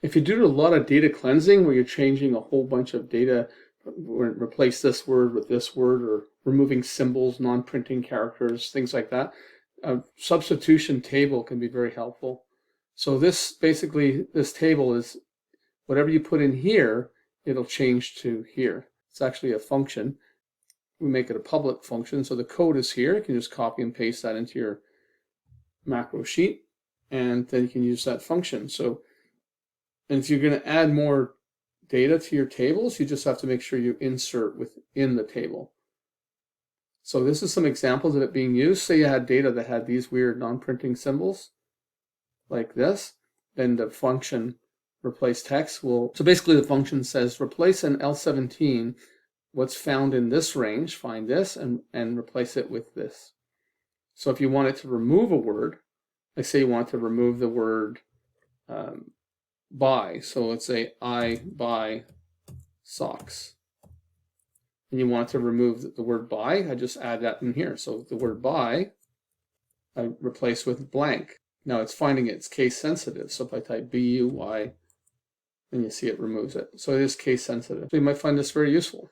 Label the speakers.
Speaker 1: If you do a lot of data cleansing where you're changing a whole bunch of data, replace this word with this word, or removing symbols, non-printing characters, things like that, a substitution table can be very helpful. So this basically, this table is whatever you put in here, it'll change to here. It's actually a function. We make it a public function, so the code is here. You can just copy and paste that into your macro sheet, and then you can use that function. So, and if you're going to add more data to your tables, you just have to make sure you insert within the table. So this is some examples of it being used. Say you had data that had these weird non-printing symbols like this, then the function replace text will, so basically the function says replace an L17, what's found in this range, find this, and replace it with this. So if you wanted to remove a word, like say you want to remove the word buy, so let's say I buy socks, and you want to remove the word buy, I just add that in here. So the word buy, I replace with blank. Now it's finding it's case sensitive, so if I type BUY, then you see it removes it. So it is case sensitive. So you might find this very useful.